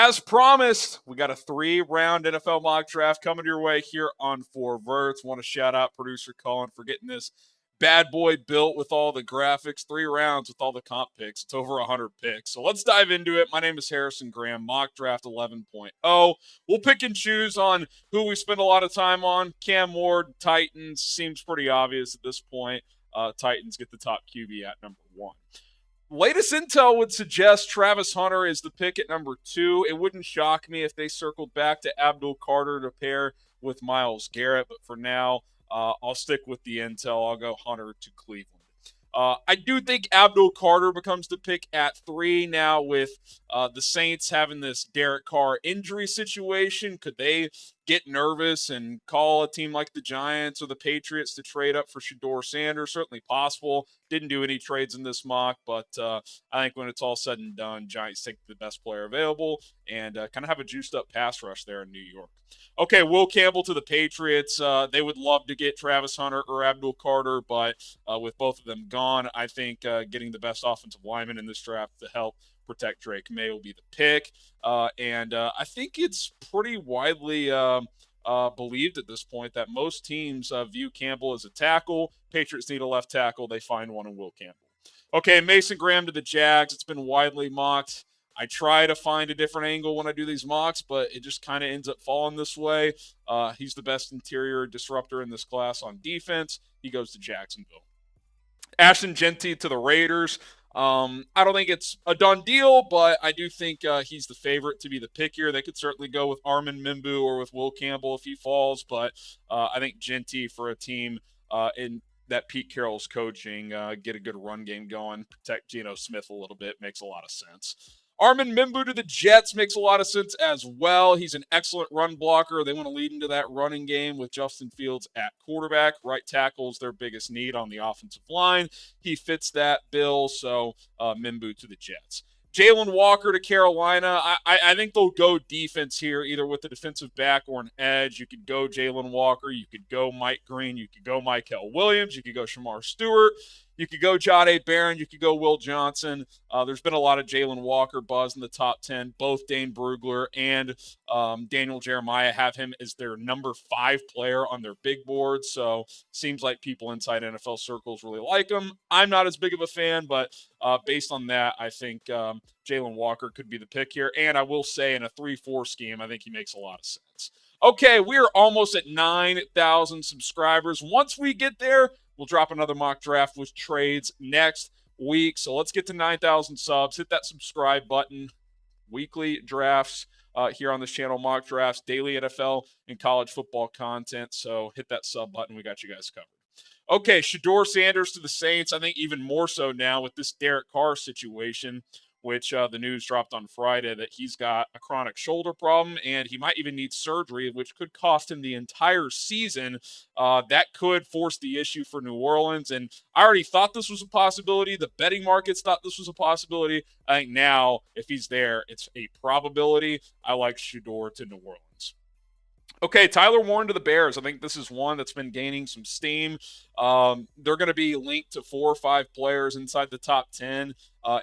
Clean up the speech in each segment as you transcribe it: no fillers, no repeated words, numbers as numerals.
As promised, we got a 3-round NFL mock draft coming your way here on Verts. Want to shout out producer Colin for getting this bad boy built with all the graphics. 3 rounds with all the comp picks. It's over 100 picks. So let's dive into it. My name is Harrison Graham, mock draft 11.0. We'll pick and choose on who we spend a lot of time on. Cam Ward, Titans, seems pretty obvious at this point. Titans get the top QB at number 1. Latest intel would suggest Travis Hunter is the pick at number 2. It wouldn't shock me if they circled back to Abdul Carter to pair with Myles Garrett, but for now, I'll stick with the intel. I'll go Hunter to Cleveland. I do think Abdul Carter becomes the pick at 3 now with the Saints having this Derek Carr injury situation. Could they get nervous and call a team like the Giants or the Patriots to trade up for Shedeur Sanders? Certainly possible. Didn't do any trades in this mock, but I think when it's all said and done, Giants take the best player available and kind of have a juiced up pass rush there in New York. Okay, Will Campbell to the Patriots. They would love to get Travis Hunter or Abdul Carter, but with both of them gone, I think getting the best offensive lineman in this draft to help protect Drake May will be the pick. And I think it's pretty widely believed at this point that most teams view Campbell as a tackle. Patriots need a left tackle. They find one in Will Campbell. Okay, Mason Graham to the Jags. It's been widely mocked. I try to find a different angle when I do these mocks, but it just kind of ends up falling this way. He's the best interior disruptor in this class on defense. He goes to Jacksonville. Ashton Jeanty to the Raiders. I don't think it's a done deal, but I do think he's the favorite to be the pick here. They could certainly go with Armand, Membou, or with Will Campbell if he falls, but I think Jeanty for a team in that Pete Carroll's coaching, get a good run game going, protect Geno Smith a little bit, makes a lot of sense. Armand Membou to the Jets makes a lot of sense as well. He's an excellent run blocker. They want to lead into that running game with Justin Fields at quarterback. Right tackle is their biggest need on the offensive line. He fits that bill, so Membou to the Jets. Jalon Walker to Carolina. I think they'll go defense here, either with the defensive back or an edge. You could go Jalon Walker. You could go Mike Green. You could go Michael Williams. You could go Shamar Stewart. You could go Jahdae Barron. You could go Will Johnson. There's been a lot of Jalon Walker buzz in the top 10. Both Dane Brugler and Daniel Jeremiah have him as their number 5 player on their big board. So seems like people inside NFL circles really like him. I'm not as big of a fan, but based on that, I think Jalon Walker could be the pick here. And I will say in a 3-4 scheme, I think he makes a lot of sense. Okay, we are almost at 9,000 subscribers. Once we get there, we'll drop another mock draft with trades next week. So let's get to 9,000 subs. Hit that subscribe button. Weekly drafts here on this channel, mock drafts, daily NFL and college football content. So hit that sub button. We got you guys covered. Okay, Shedeur Sanders to the Saints. I think even more so now with this Derek Carr situation, which the news dropped on Friday that he's got a chronic shoulder problem and he might even need surgery, which could cost him the entire season. That could force the issue for New Orleans. And I already thought this was a possibility. The betting markets thought this was a possibility. I think now, if he's there, it's a probability. I like Shedeur to New Orleans. Okay, Tyler Warren to the Bears. I think this is one that's been gaining some steam. They're going to be linked to 4 or 5 players inside the top 10,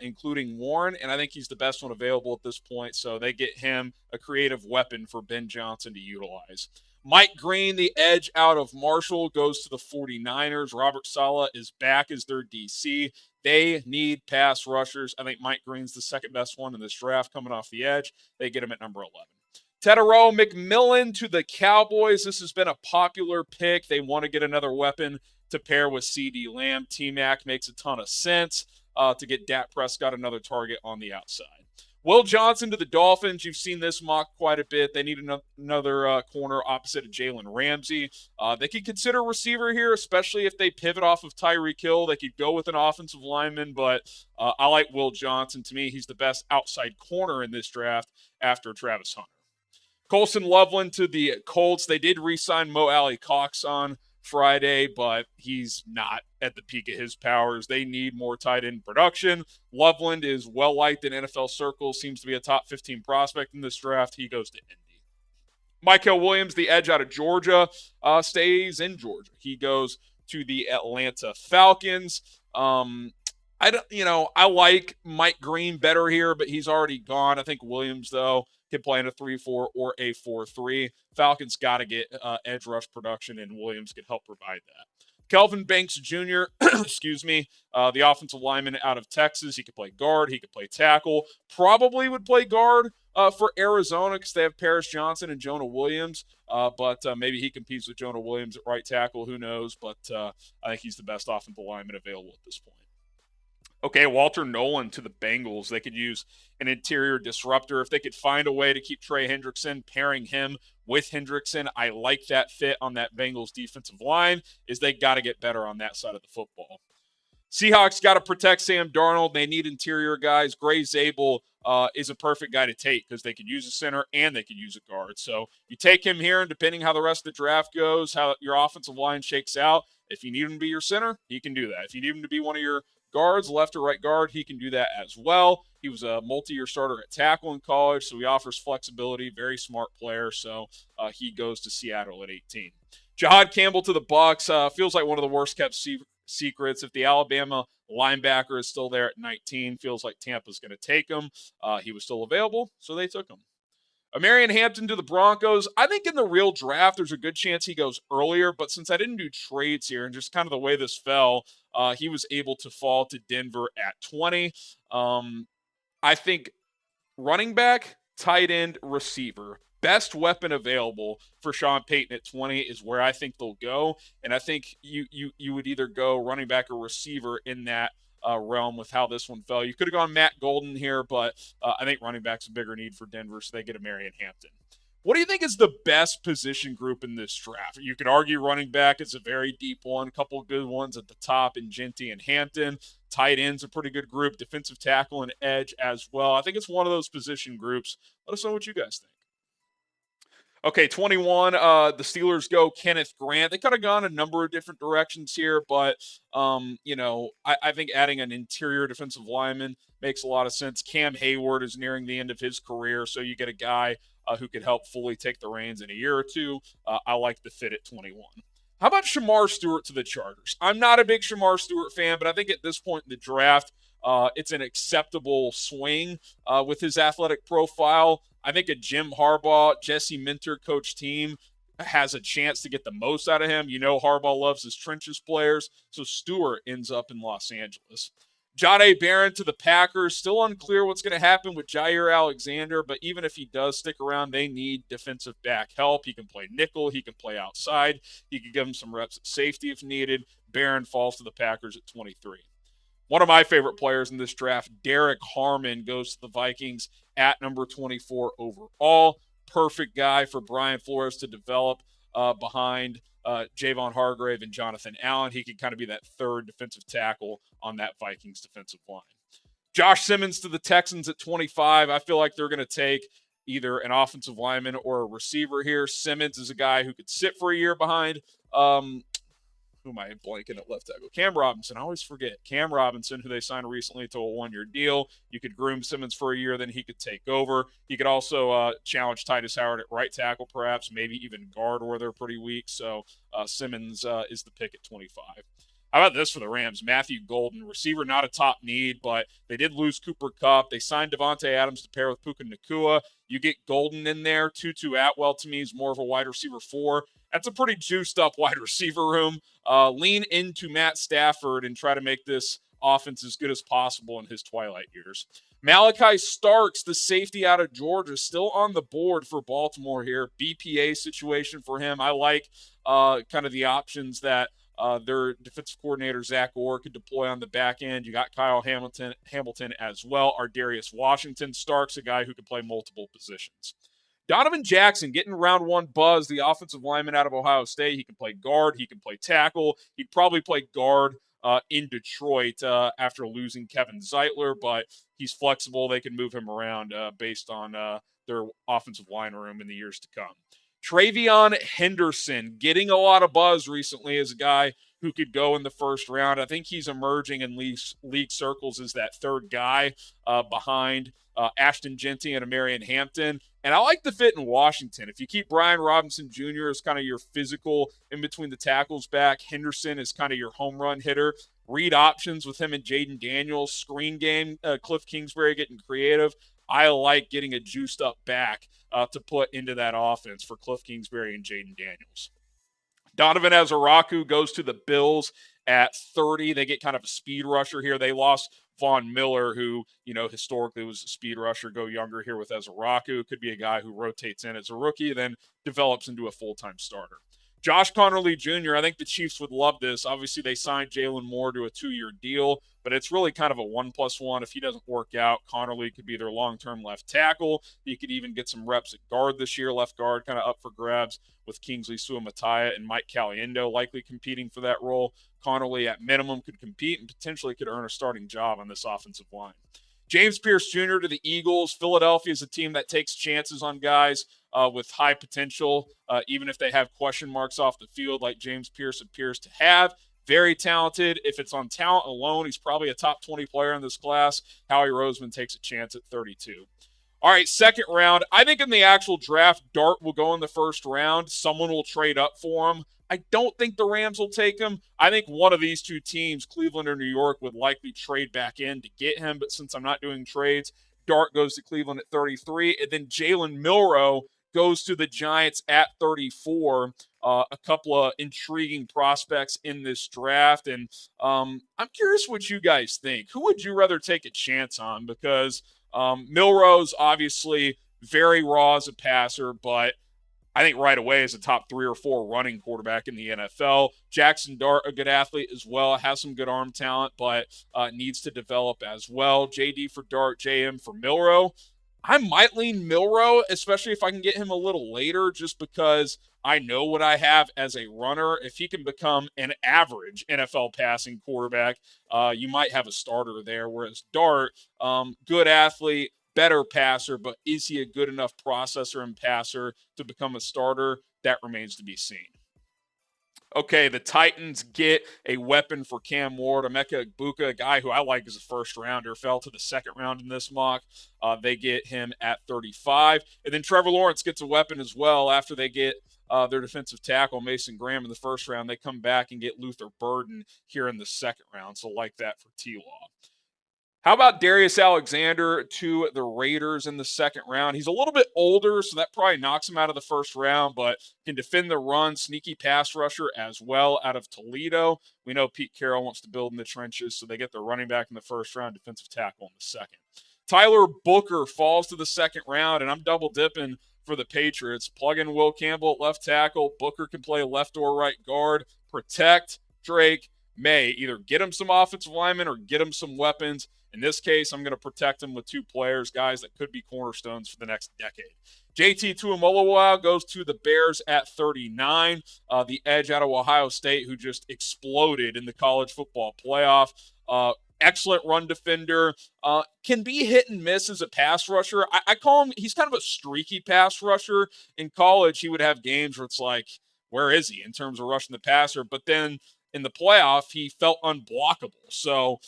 including Warren, and I think he's the best one available at this point, so they get him a creative weapon for Ben Johnson to utilize. Mike Green, the edge out of Marshall, goes to the 49ers. Robert Saleh is back as their DC. They need pass rushers. I think Mike Green's the second best one in this draft coming off the edge. They get him at number 11. Tetairoa McMillan to the Cowboys. This has been a popular pick. They want to get another weapon to pair with CeeDee Lamb. T-Mac makes a ton of sense to get Dak Prescott another target on the outside. Will Johnson to the Dolphins. You've seen this mock quite a bit. They need another corner opposite of Jalen Ramsey. They could consider a receiver here, especially if they pivot off of Tyreek Hill. They could go with an offensive lineman, but I like Will Johnson. To me, he's the best outside corner in this draft after Travis Hunter. Colson Loveland to the Colts. They did re-sign Mo Alley-Cox on Friday, but he's not at the peak of his powers. They need more tight end production. Loveland is well-liked in NFL circles, seems to be a top 15 prospect in this draft. He goes to Indy. Michael Williams, the edge out of Georgia, stays in Georgia. He goes to the Atlanta Falcons. I like Mike Green better here, but he's already gone. I think Williams, though, can play in a 3-4 or a 4-3. Falcons got to get edge rush production, and Williams can help provide that. Kelvin Banks Jr., excuse me, the offensive lineman out of Texas. He could play guard. He could play tackle. Probably would play guard for Arizona because they have Paris Johnson and Jonah Williams. But maybe he competes with Jonah Williams at right tackle. Who knows? But I think he's the best offensive lineman available at this point. Okay, Walter Nolan to the Bengals. They could use an interior disruptor. If they could find a way to keep Trey Hendrickson, pairing him with Hendrickson, I like that fit on that Bengals defensive line, is they got to get better on that side of the football. Seahawks got to protect Sam Darnold. They need interior guys. Gray Zabel is a perfect guy to take because they could use a center and they could use a guard. So you take him here, and depending how the rest of the draft goes, how your offensive line shakes out, if you need him to be your center, he can do that. If you need him to be one of your guards, left or right guard, he can do that as well. He was a multi-year starter at tackle in college, so he offers flexibility. Very smart player, so he goes to Seattle at 18. Jahad Campbell to the Bucks. Feels like one of the worst kept secrets. If the Alabama linebacker is still there at 19, feels like Tampa's going to take him. He was still available, so they took him. Marion Hampton to the Broncos. I think in the real draft, there's a good chance he goes earlier, but since I didn't do trades here and just kind of the way this fell, he was able to fall to Denver at 20. I think running back, tight end, receiver, best weapon available for Sean Payton at 20 is where I think they'll go, and I think you would either go running back or receiver in that realm with how this one fell. You could have gone Matt Golden here, but I think running back's a bigger need for Denver, so they get a Marion Hampton. What do you think is the best position group in this draft? You could argue running back is a very deep one, a couple of good ones at the top in Jeanty and Hampton. Tight end's a pretty good group, defensive tackle and edge as well. I think it's one of those position groups. Let us know what you guys think. Okay, 21, the Steelers go Kenneth Grant. They could have gone a number of different directions here, but, I think adding an interior defensive lineman makes a lot of sense. Cam Hayward is nearing the end of his career, so you get a guy who could help fully take the reins in a year or two. I like the fit at 21. How about Shamar Stewart to the Chargers? I'm not a big Shamar Stewart fan, but I think at this point in the draft, it's an acceptable swing with his athletic profile. I think a Jim Harbaugh, Jesse Minter coach team has a chance to get the most out of him. You know Harbaugh loves his trenches players, so Stewart ends up in Los Angeles. Jahdae Barron to the Packers. Still unclear what's going to happen with Jair Alexander, but even if he does stick around, they need defensive back help. He can play nickel. He can play outside. He can give him some reps at safety if needed. Barron falls to the Packers at 23. One of my favorite players in this draft, Derek Harmon, goes to the Vikings at number 24 overall. Perfect guy for Brian Flores to develop behind Javon Hargrave and Jonathan Allen. He could kind of be that third defensive tackle on that Vikings defensive line. Josh Simmons to the Texans at 25. I feel like they're going to take either an offensive lineman or a receiver here. Simmons is a guy who could sit for a year behind who am I blanking at left tackle? Cam Robinson. I always forget. Cam Robinson, who they signed recently to a one-year deal. You could groom Simmons for a year, then he could take over. He could also challenge Titus Howard at right tackle, perhaps, maybe even guard where they're pretty weak. So Simmons is the pick at 25. How about this for the Rams? Matthew Golden, receiver, not a top need, but they did lose Cooper Kupp. They signed Devontae Adams to pair with Puka Nacua. You get Golden in there. Tutu Atwell, to me, is more of a wide receiver 4. That's a pretty juiced up wide receiver room. Lean into Matt Stafford and try to make this offense as good as possible in his twilight years. Malachi Starks, the safety out of Georgia, still on the board for Baltimore here. BPA situation for him. I like kind of the options that their defensive coordinator, Zach Orr, could deploy on the back end. You got Kyle Hamilton as well. Darius Washington. Starks, a guy who can play multiple positions. Donovan Jackson getting round 1 buzz, the offensive lineman out of Ohio State. He can play guard. He can play tackle. He'd probably play guard in Detroit after losing Kevin Zeitler, but he's flexible. They can move him around based on their offensive line room in the years to come. Travion Henderson getting a lot of buzz recently as a guy who could go in the first round. I think he's emerging in league circles as that third guy behind Ashton, Jeanty, and Marion Hampton. And I like the fit in Washington. If you keep Brian Robinson Jr. as kind of your physical in between the tackles back, Henderson is kind of your home run hitter. Read options with him and Jaden Daniels. Screen game, Cliff Kingsbury getting creative. I like getting a juiced up back to put into that offense for Cliff Kingsbury and Jaden Daniels. Donovan Azaraku goes to the Bills at 30. They get kind of a speed rusher here. They lost Von Miller, who, historically was a speed rusher. Go younger here with Azaraku. Could be a guy who rotates in as a rookie, then develops into a full-time starter. Josh Connerly Jr., I think the Chiefs would love this. Obviously, they signed Jalon Moore to a 2-year deal, but it's really kind of a 1+1. If he doesn't work out, Connerly could be their long-term left tackle. He could even get some reps at guard this year, left guard kind of up for grabs with Kingsley Suamataia and Mike Caliendo likely competing for that role. Connerly, at minimum, could compete and potentially could earn a starting job on this offensive line. James Pierce Jr. to the Eagles. Philadelphia is a team that takes chances on guys with high potential, even if they have question marks off the field like James Pierce appears to have. Very talented. If it's on talent alone, he's probably a top 20 player in this class. Howie Roseman takes a chance at 32. All right, second round. I think in the actual draft, Dart will go in the first round. Someone will trade up for him. I don't think the Rams will take him. I think one of these two teams, Cleveland or New York, would likely trade back in to get him. But since I'm not doing trades, Dart goes to Cleveland at 33. And then Jalen Milroe goes to the Giants at 34. A couple of intriguing prospects in this draft. And I'm curious what you guys think. Who would you rather take a chance on? Because Milroe's obviously very raw as a passer, but I think right away is a top 3 or 4 running quarterback in the NFL. Jackson Dart, a good athlete as well, has some good arm talent, but needs to develop as well. JD for Dart, JM for Milroe. I might lean Milroe, especially if I can get him a little later, just because I know what I have as a runner. If he can become an average NFL passing quarterback, you might have a starter there. Whereas Dart, good athlete, better passer, but is he a good enough processor and passer to become a starter? That remains to be seen. Okay, the Titans get a weapon for Cam Ward. Emeka Egbuka, a guy who I like as a first rounder, fell to the second round in this mock. They get him at 35. And then Trevor Lawrence gets a weapon as well after they get their defensive tackle, Mason Graham, in the first round. They come back and get Luther Burden here in the second round. So like that for T-Law. How about Darius Alexander to the Raiders in the second round? He's a little bit older, so that probably knocks him out of the first round, but can defend the run, sneaky pass rusher as well out of Toledo. We know Pete Carroll wants to build in the trenches, so they get their running back in the first round, defensive tackle in the second. Tyler Booker falls to the second round, and I'm double dipping for the Patriots. Plug in Will Campbell at left tackle. Booker can play left or right guard. Protect Drake May. Either get him some offensive linemen or get him some weapons. In this case, I'm going to protect him with 2 players, guys that could be cornerstones for the next decade. JT Tuimoloau goes to the Bears at 39, the edge out of Ohio State who just exploded in the college football playoff. Excellent run defender, can be hit and miss as a pass rusher. I call him, he's kind of a streaky pass rusher. In college, he would have games where it's like, where is he in terms of rushing the passer? But then in the playoff, he felt unblockable. So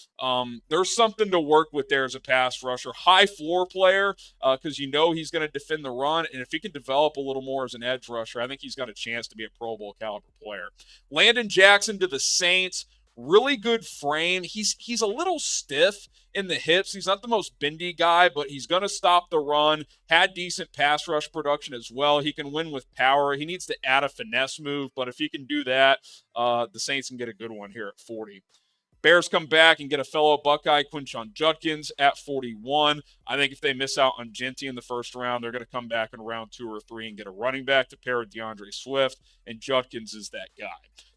there's something to work with there as a pass rusher. High floor player because he's going to defend the run. And if he can develop a little more as an edge rusher, I think he's got a chance to be a Pro Bowl caliber player. Landon Jackson to the Saints. Really good frame. He's a little stiff in the hips. He's not the most bendy guy, but he's going to stop the run. Had decent pass rush production as well. He can win with power. He needs to add a finesse move, but if he can do that, the Saints can get a good one here at 40. Bears come back and get a fellow Buckeye, Quinshon Judkins, at 41. I think if they miss out on Jeanty in the first round, they're going to come back in round 2 or 3 and get a running back to pair with DeAndre Swift, and Judkins is that guy.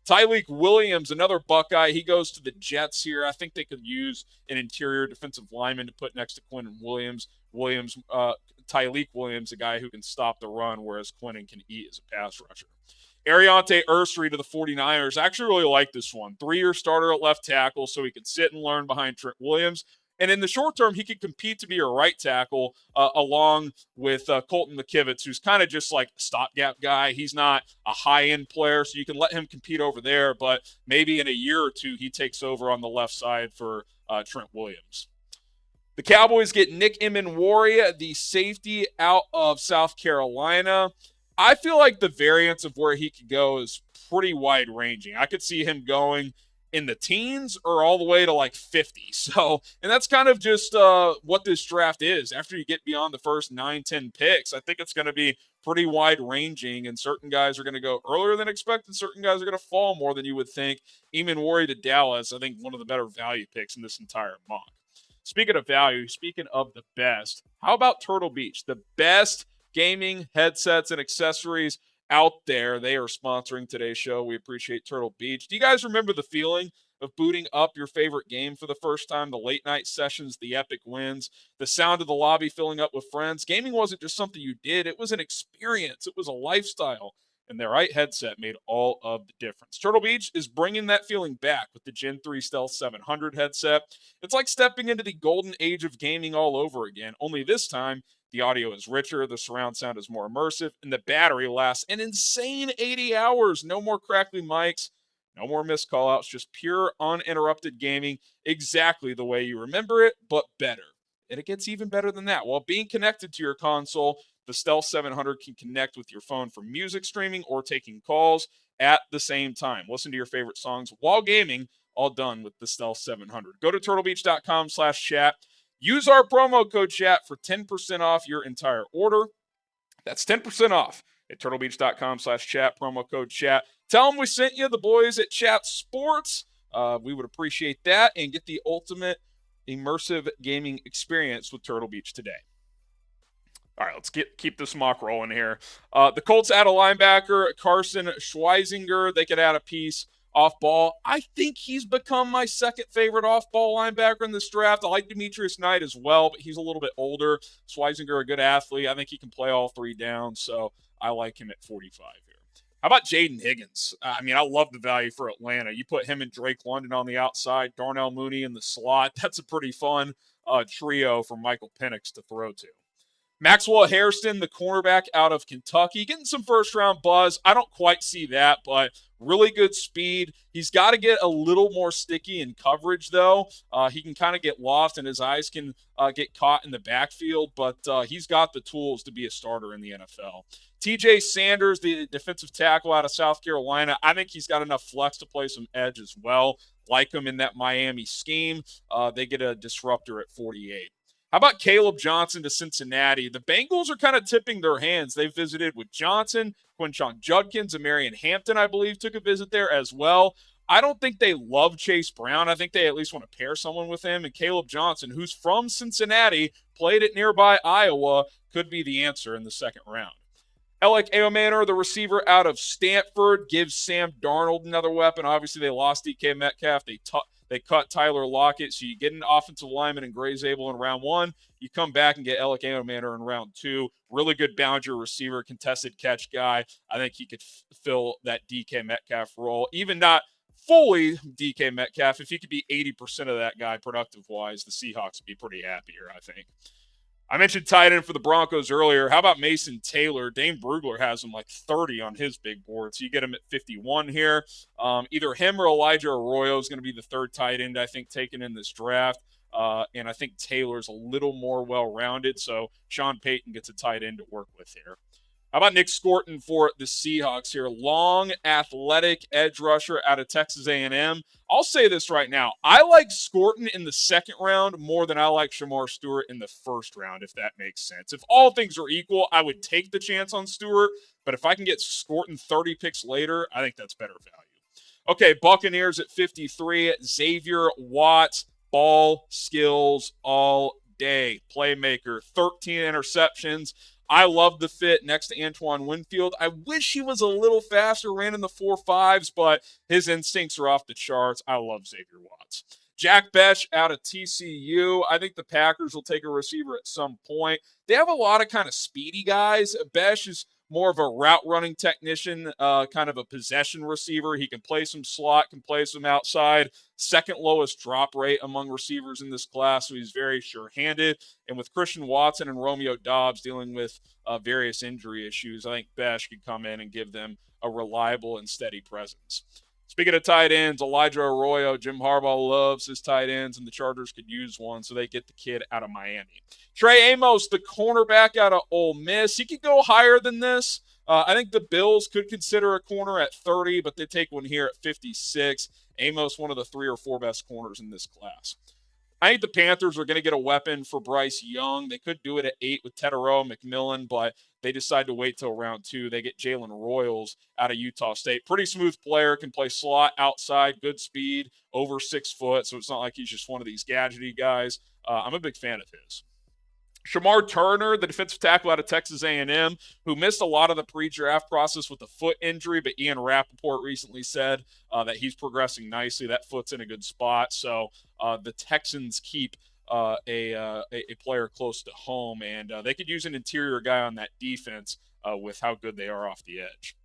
Tyleik Williams, another Buckeye. He goes to the Jets here. I think they could use an interior defensive lineman to put next to Quentin Williams. Tyleik Williams, a guy who can stop the run, whereas Quentin can eat as a pass rusher. Ariante Ursary to the 49ers. I actually really like this one. 3-year starter at left tackle, so he could sit and learn behind Trent Williams. And in the short term, he could compete to be a right tackle along with Colton McKivitz, who's kind of just like a stopgap guy. He's not a high-end player, so you can let him compete over there. But maybe in a year or two, he takes over on the left side for Trent Williams. The Cowboys get Nick Emenwari, the safety out of South Carolina. I feel like the variance of where he could go is pretty wide-ranging. I could see him going in the teens or all the way to like 50. So, and that's kind of just what this draft is. After you get beyond the first 9-10 picks, I think it's going to be pretty wide ranging, and certain guys are going to go earlier than expected. Certain guys are going to fall more than you would think. Even worried to Dallas, I think one of the better value picks in this entire mock. Speaking of value, speaking of the best, how about Turtle Beach? The best gaming headsets and accessories out there. They are sponsoring today's show. We appreciate Turtle Beach. Do you guys remember the feeling of booting up your favorite game for the first time? The late night sessions, the epic wins, the sound of the lobby filling up with friends. Gaming wasn't just something you did. It was an experience. It was a lifestyle. And the right headset made all of the difference. Turtle Beach is bringing that feeling back with the Gen 3 Stealth 700 headset. It's like stepping into the golden age of gaming all over again, only this time, the audio is richer, the surround sound is more immersive, and the battery lasts an insane 80 hours. No more crackly mics, no more missed callouts, just pure uninterrupted gaming, exactly the way you remember it, but better. And it gets even better than that. While being connected to your console, the Stealth 700 can connect with your phone for music streaming or taking calls at the same time. Listen to your favorite songs while gaming, all done with the Stealth 700. Go to turtlebeach.com/chat. Use our promo code chat for 10% off your entire order. That's 10% off at turtlebeach.com/chat, promo code chat. Tell them we sent you, the boys at Chat Sports. We would appreciate that, and get the ultimate immersive gaming experience with Turtle Beach today. All right, let's keep this mock rolling here. The Colts add a linebacker, Carson Schweizinger. They could add a piece off ball. I think he's become my second favorite off ball linebacker in this draft. I like Demetrius Knight as well, but he's a little bit older. Schweizinger, a good athlete. I think he can play all three downs, so I like him at 45 here. How about Jaden Higgins? I love the value for Atlanta. You put him and Drake London on the outside, Darnell Mooney in the slot. That's a pretty fun trio for Michael Penix to throw to. Maxwell Hairston, the cornerback out of Kentucky, getting some first-round buzz. I don't quite see that, but really good speed. He's got to get a little more sticky in coverage, though. He can kind of get lost, and his eyes can get caught in the backfield, but he's got the tools to be a starter in the NFL. TJ Sanders, the defensive tackle out of South Carolina, I think he's got enough flex to play some edge as well. Like him in that Miami scheme. They get a disruptor at 48. How about Caleb Johnson to Cincinnati? The Bengals are kind of tipping their hands. They visited with Johnson, Quinshon Judkins, and Marion Hampton, I believe, took a visit there as well. I don't think they love Chase Brown. I think they at least want to pair someone with him. And Caleb Johnson, who's from Cincinnati, played at nearby Iowa, could be the answer in the second round. Alec Aomanor, the receiver out of Stanford, gives Sam Darnold another weapon. Obviously, they lost DK Metcalf. They cut Tyler Lockett, so you get an offensive lineman in Grayzable in round 1. You come back and get Alec Aomanor in round 2. Really good boundary receiver, contested catch guy. I think he could fill that DK Metcalf role. Even not fully DK Metcalf, if he could be 80% of that guy productive-wise, the Seahawks would be pretty happy here, I think. I mentioned tight end for the Broncos earlier. How about Mason Taylor? Dane Brugler has him like 30 on his big board, so you get him at 51 here. Either him or Elijah Arroyo is going to be the third tight end, I think, taken in this draft. And I think Taylor's a little more well-rounded, so Sean Payton gets a tight end to work with here. How about Nick Scorton for the Seahawks here? Long, athletic edge rusher out of Texas A&M. I'll say this right now. I like Scorton in the second round more than I like Shamar Stewart in the first round, if that makes sense. If all things are equal, I would take the chance on Stewart, but if I can get Scorton 30 picks later, I think that's better value. Okay, Buccaneers at 53. Xavier Watts, ball skills all day. Playmaker, 13 interceptions. I love the fit next to Antoine Winfield. I wish he was a little faster, ran in the 4.5s, but his instincts are off the charts. I love Xavier Watts. Jack Bech out of TCU. I think the Packers will take a receiver at some point. They have a lot of kind of speedy guys. Bech is more of a route running technician, kind of a possession receiver. He can play some slot, can play some outside. Second lowest drop rate among receivers in this class, so he's very sure-handed. And with Christian Watson and Romeo Doubs dealing with various injury issues, I think Bech could come in and give them a reliable and steady presence. Speaking of tight ends, Elijah Arroyo, Jim Harbaugh loves his tight ends, and the Chargers could use one, so they get the kid out of Miami. Trey Amos, the cornerback out of Ole Miss. He could go higher than this, I think the Bills could consider a corner at 30, but they take one here at 56. Amos, one of the 3 or 4 best corners in this class. I think the Panthers are going to get a weapon for Bryce Young. They could do it at 8 with Teterow, McMillan, but they decide to wait till round 2. They get Jalen Royals out of Utah State. Pretty smooth player, can play slot, outside, good speed, over 6 foot, so it's not like he's just one of these gadgety guys. I'm a big fan of his. Shamar Turner, the defensive tackle out of Texas A&M, who missed a lot of the pre-draft process with a foot injury, but Ian Rappaport recently said that he's progressing nicely. That foot's in a good spot, so the Texans keep a player close to home, and they could use an interior guy on that defense with how good they are off the edge.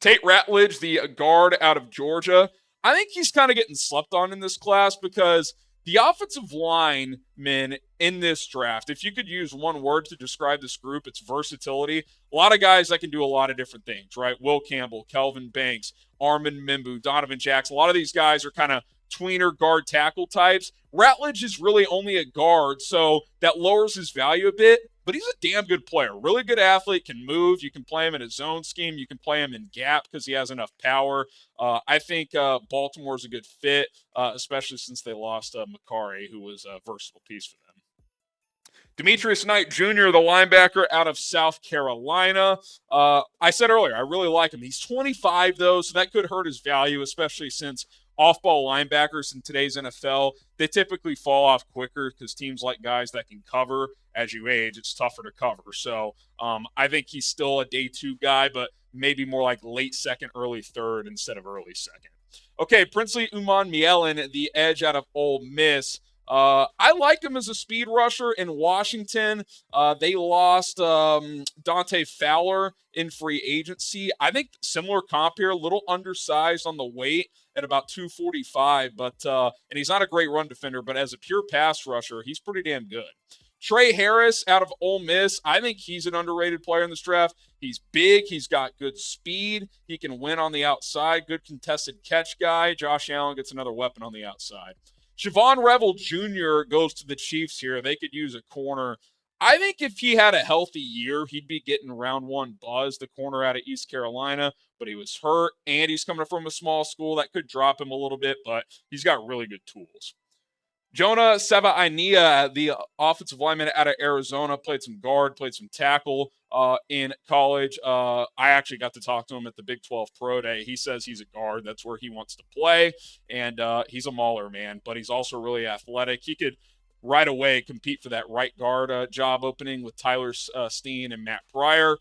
Tate Ratledge, the guard out of Georgia, I think he's kind of getting slept on in this class because the offensive linemen in this draft, if you could use one word to describe this group, it's versatility. A lot of guys that can do a lot of different things, right? Will Campbell, Kelvin Banks, Armand Membou, Donovan Jackson. A lot of these guys are kind of tweener guard tackle types. Ratledge is really only a guard, so that lowers his value a bit, but he's a damn good player. Really good athlete, can move. You can play him in a zone scheme. You can play him in gap because he has enough power. I think Baltimore's a good fit, especially since they lost Makari, who was a versatile piece for them. Demetrius Knight Jr., the linebacker out of South Carolina. I said earlier, I really like him. He's 25, though, so that could hurt his value, especially since off-ball linebackers in today's NFL, they typically fall off quicker because teams like guys that can cover. As you age, it's tougher to cover. So I think he's still a day 2 guy, but maybe more like late second, early third instead of early second. Okay, Princely Umanmielen, the edge out of Ole Miss. I like him as a speed rusher in Washington. They lost Dante Fowler in free agency. I think similar comp here, a little undersized on the weight at about 245, but and he's not a great run defender, but as a pure pass rusher, he's pretty damn good. Trey Harris out of Ole Miss, I think he's an underrated player in this draft. He's big. He's got good speed. He can win on the outside. Good contested catch guy. Josh Allen gets another weapon on the outside. Siobhan Revel Jr. goes to the Chiefs here. They could use a corner. I think if he had a healthy year, he'd be getting round 1 buzz, the corner out of East Carolina, but he was hurt, and he's coming from a small school. That could drop him a little bit, but he's got really good tools. Jonah Seva-Ainia, the offensive lineman out of Arizona, played some guard, played some tackle in college. I actually got to talk to him at the Big 12 Pro Day. He says he's a guard. That's where he wants to play, and he's a mauler, man, but he's also really athletic. He could right away compete for that right guard job opening with Tyler Steen and Matt Pryor.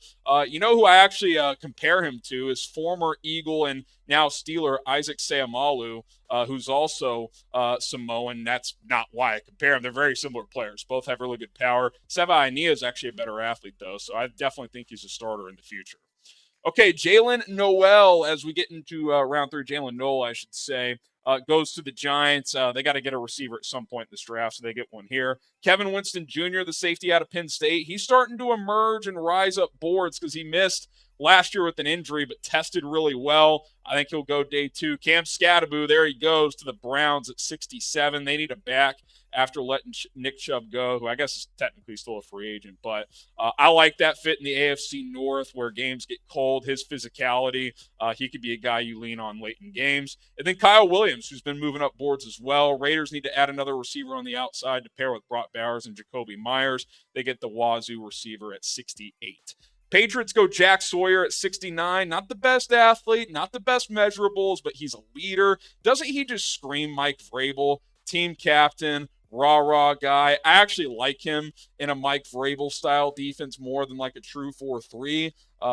You know who I actually compare him to is former Eagle and now Steeler Isaac Seumalo, who's also Samoan. That's not why I compare them. They're very similar players. Both have really good power. Seva-Ainia is actually a better athlete, though, so I definitely think he's a starter in the future. Okay, Jalen Noel, as we get into round 3, Jalen Noel, I should say, goes to the Giants. They got to get a receiver at some point in this draft, so they get one here. Kevin Winston Jr., the safety out of Penn State, he's starting to emerge and rise up boards because he missed last year with an injury, but tested really well. I think he'll go day 2. Cam Scattaboo, there he goes to the Browns at 67. They need a back after letting Nick Chubb go, who I guess is technically still a free agent. But I like that fit in the AFC North where games get cold. His physicality, he could be a guy you lean on late in games. And then Kyle Williams, who's been moving up boards as well. Raiders need to add another receiver on the outside to pair with Brock Bowers and Jacoby Myers. They get the Wazoo receiver at 68. Patriots go Jack Sawyer at 69. Not the best athlete, not the best measurables, but he's a leader. Doesn't he just scream Mike Vrabel, team captain, rah-rah guy? I actually like him in a Mike Vrabel-style defense more than like a true 4-3.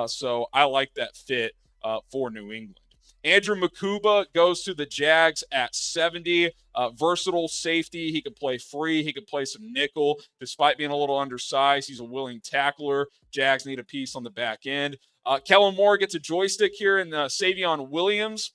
So I like that fit for New England. Andrew Makuba goes to the Jags at 70. Versatile safety. He could play free. He could play some nickel. Despite being a little undersized, he's a willing tackler. Jags need a piece on the back end. Kellen Moore gets a joystick here in Savion Williams.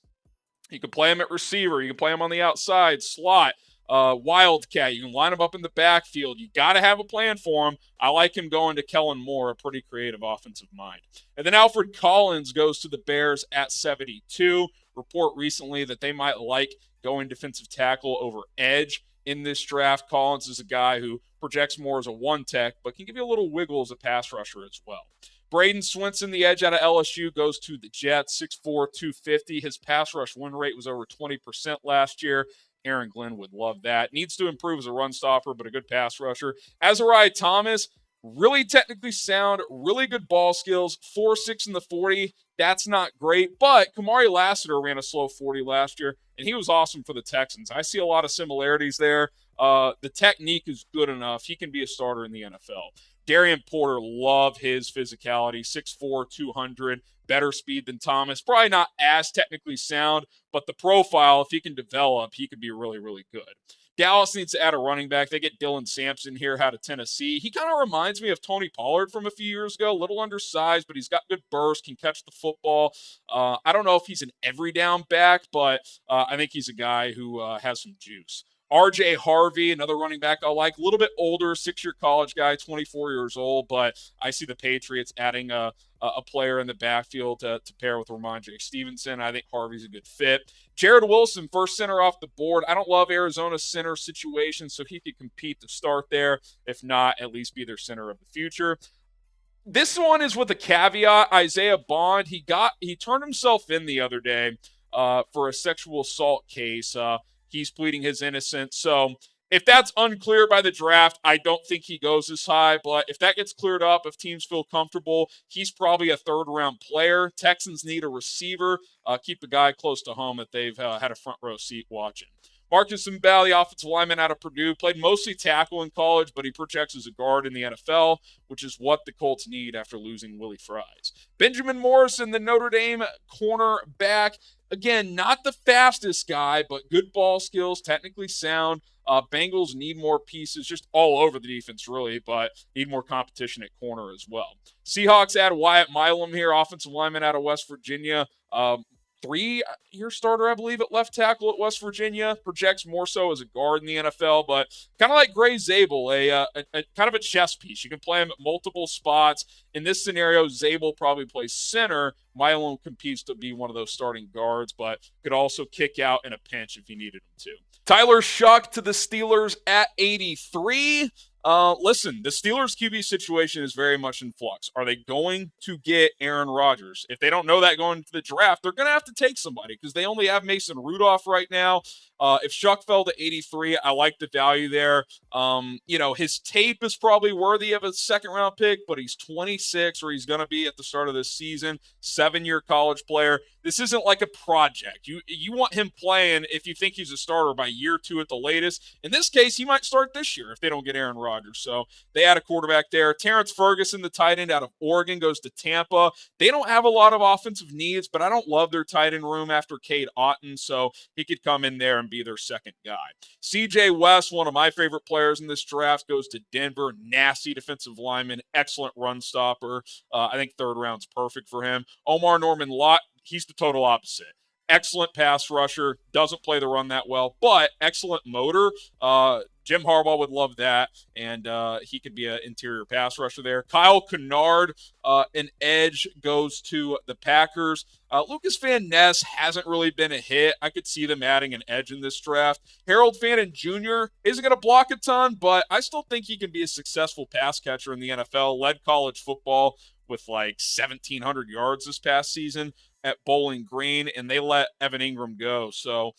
You can play him at receiver. You can play him on the outside, slot. Wildcat. You can line him up in the backfield. You got to have a plan for him. I like him going to Kellen Moore, a pretty creative offensive mind. And then Alfred Collins goes to the Bears at 72. Report recently that they might like going defensive tackle over edge in this draft. Collins is a guy who projects more as a one-tech, but can give you a little wiggle as a pass rusher as well. Braden Swinson, the edge out of LSU, goes to the Jets, 6'4", 250. His pass rush win rate was over 20% last year. Aaron Glenn would love that. Needs to improve as a run stopper, but a good pass rusher. Azariah Thomas, really technically sound, really good ball skills, 4.6 in the 40. That's not great, but Kamari Lassiter ran a slow 40 last year, and he was awesome for the Texans. I see a lot of similarities there. The technique is good enough. He can be a starter in the NFL. Darian Porter, love his physicality, 6'4", 200, better speed than Thomas. Probably not as technically sound, but the profile, if he can develop, he could be really, really good. Dallas needs to add a running back. They get Dylan Sampson here out of Tennessee. He kind of reminds me of Tony Pollard from a few years ago. A little undersized, but he's got good burst, can catch the football. I don't know if he's an every down back, but I think he's a guy who has some juice. RJ Harvey, another running back I like. A little bit older, 6-year college guy, 24 years old, but I see the Patriots adding a player in the backfield to pair with Ramondre Stevenson. I think Harvey's a good fit. Jared Wilson, first center off the board. I don't love Arizona's center situation, so he could compete to start there. If not, at least be their center of the future. This one is with a caveat. Isaiah Bond, he turned himself in the other day for a sexual assault case. He's pleading his innocence. So if that's unclear by the draft, I don't think he goes this high. But if that gets cleared up, if teams feel comfortable, he's probably a third-round player. Texans need a receiver. Keep the guy close to home that they've had a front-row seat watching. Marcus Mball, the offensive lineman out of Purdue, played mostly tackle in college, but he projects as a guard in the NFL, which is what the Colts need after losing Willie Fries. Benjamin Morrison, the Notre Dame cornerback. Again, not the fastest guy, but good ball skills, technically sound. Bengals need more pieces just all over the defense, really, but need more competition at corner as well. Seahawks add Wyatt Milam here, offensive lineman out of West Virginia. 3-year starter, I believe, at left tackle at West Virginia. Projects more so as a guard in the NFL, but kind of like Gray Zabel, a kind of a chess piece. You can play him at multiple spots. In this scenario, Zabel probably plays center. Milam competes to be one of those starting guards, but could also kick out in a pinch if he needed him to. Tyler Shuck to the Steelers at 83. Listen, the Steelers QB situation is very much in flux. Are they going to get Aaron Rodgers? If they don't know that going into the draft, they're going to have to take somebody because they only have Mason Rudolph right now. If Shuck fell to 83, I like the value there. His tape is probably worthy of a second-round pick, but he's 26, or he's going to be at the start of this season. 7-year college player. This isn't like a project. You want him playing if you think he's a starter by year 2 at the latest. In this case, he might start this year if they don't get Aaron Rodgers. So they add a quarterback there. Terrence Ferguson, the tight end out of Oregon, goes to Tampa. They don't have a lot of offensive needs, but I don't love their tight end room after Cade Otton, so he could come in there and be their second guy. CJ West, one of my favorite players in this draft, goes to Denver. Nasty defensive lineman, excellent run stopper. I think third round's perfect for him. Omar Norman Lott, he's the total opposite. Excellent pass rusher, doesn't play the run that well, but excellent motor. Jim Harbaugh would love that, and he could be an interior pass rusher there. Kyle Kennard, an edge, goes to the Packers. Lucas Van Ness hasn't really been a hit. I could see them adding an edge in this draft. Harold Fannin Jr. isn't going to block a ton, but I still think he can be a successful pass catcher in the NFL. Led college football with like 1,700 yards this past season at Bowling Green, and they let Evan Ingram go. So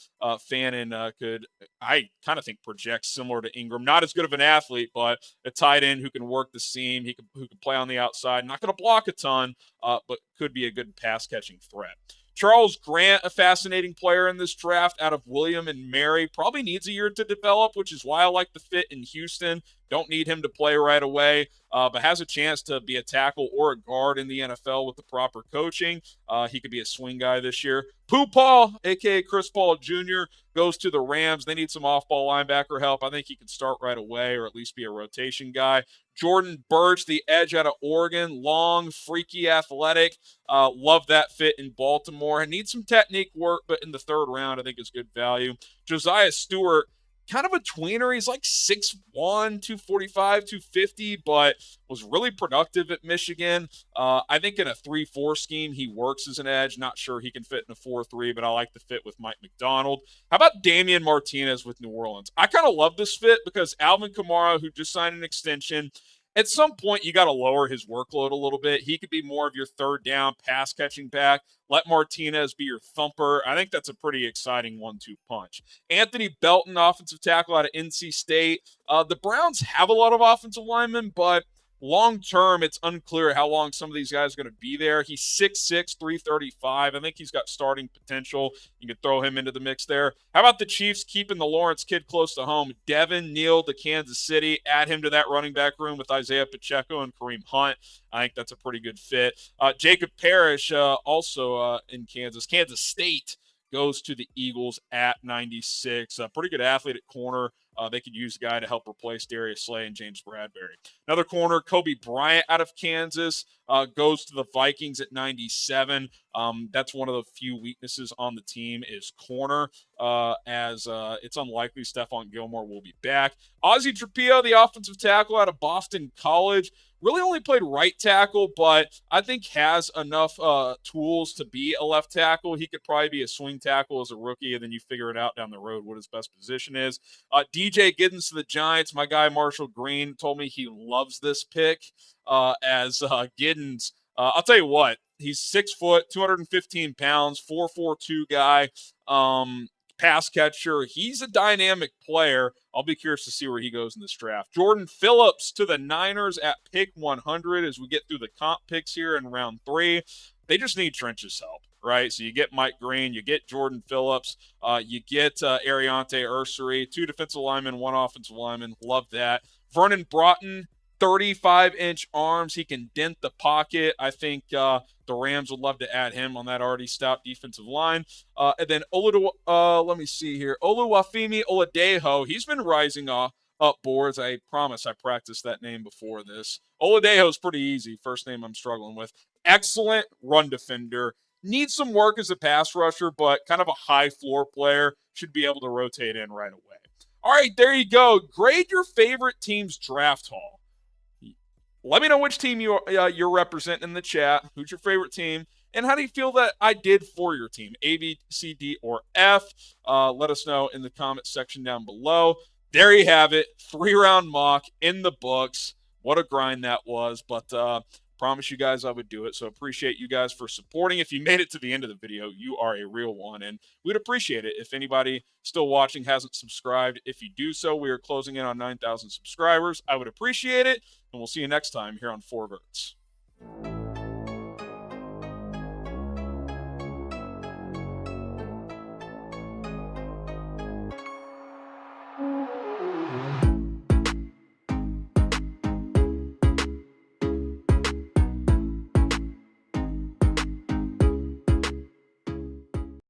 Fannin could, I kind of think, project similar to Ingram. Not as good of an athlete, but a tight end who can work the seam, who can play on the outside. Not going to block a ton, but could be a good pass-catching threat. Charles Grant, a fascinating player in this draft out of William and Mary. Probably needs a year to develop, which is why I like the fit in Houston. Don't need him to play right away, but has a chance to be a tackle or a guard in the NFL with the proper coaching. He could be a swing guy this year. Pooh Paul, a.k.a. Chris Paul Jr., goes to the Rams. They need some off-ball linebacker help. I think he can start right away or at least be a rotation guy. Jordan Birch, the edge out of Oregon, long, freaky, athletic. Love that fit in Baltimore. Needs some technique work, but in the third round, I think is good value. Josiah Stewart, kind of a tweener. He's like 6'1", 245, 250, but was really productive at Michigan. I think in a 3-4 scheme, he works as an edge. Not sure he can fit in a 4-3, but I like the fit with Mike McDonald. How about Damian Martinez with New Orleans? I kind of love this fit because Alvin Kamara, who just signed an extension, At some point, you got to lower his workload a little bit. He could be more of your third down pass catching back. Let Martinez be your thumper. I think that's a pretty exciting 1-2 punch. Anthony Belton, offensive tackle out of NC State. The Browns have a lot of offensive linemen, but long term, it's unclear how long some of these guys are going to be there. He's 6'6", 335. I think he's got starting potential. You can throw him into the mix there. How about the Chiefs keeping the Lawrence kid close to home? Devin Neal to Kansas City. Add him to that running back room with Isaiah Pacheco and Kareem Hunt. I think that's a pretty good fit. Jacob Parrish, also in Kansas. Kansas State goes to the Eagles at 96. A pretty good athlete at corner. They could use a guy to help replace Darius Slay and James Bradbury. Another corner, Kobe Bryant out of Kansas, goes to the Vikings at 97. That's one of the few weaknesses on the team is corner, as it's unlikely Stephon Gilmore will be back. Ozzie Trapio, the offensive tackle out of Boston College, really only played right tackle, but I think has enough tools to be a left tackle. He could probably be a swing tackle as a rookie, and then you figure it out down the road what his best position is. DJ Giddens to the Giants. My guy Marshall Green told me he loves this pick as Giddens. I'll tell you what, he's 6 foot, 215 pounds, 4.42 guy. Pass catcher. He's a dynamic player. I'll be curious to see where he goes in this draft. Jordan Phillips to the Niners at pick 100 as we get through the comp picks here in round 3. They just need trenches help, right? So you get Mike Green, you get Jordan Phillips, you get Ariante Ursary, 2 defensive linemen, 1 offensive lineman. Love that. Vernon Broughton, 35-inch arms. He can dent the pocket. I think the Rams would love to add him on that already stout defensive line. And then let me see here. Oluwafemi Oladejo. He's been rising up boards. I promise I practiced that name before this. Oladejo's pretty easy. First name I'm struggling with. Excellent run defender. Needs some work as a pass rusher, but kind of a high floor player. Should be able to rotate in right away. All right, there you go. Grade your favorite team's draft haul. Let me know which team you're representing in the chat. Who's your favorite team? And how do you feel that I did for your team? A, B, C, D, or F? Let us know in the comment section down below. There you have it. 3-round mock in the books. What a grind that was. But promise you guys I would do it. So appreciate you guys for supporting. If you made it to the end of the video, you are a real one. And we'd appreciate it if anybody still watching hasn't subscribed. If you do so, we are closing in on 9,000 subscribers. I would appreciate it. And we'll see you next time here on 4 Verts.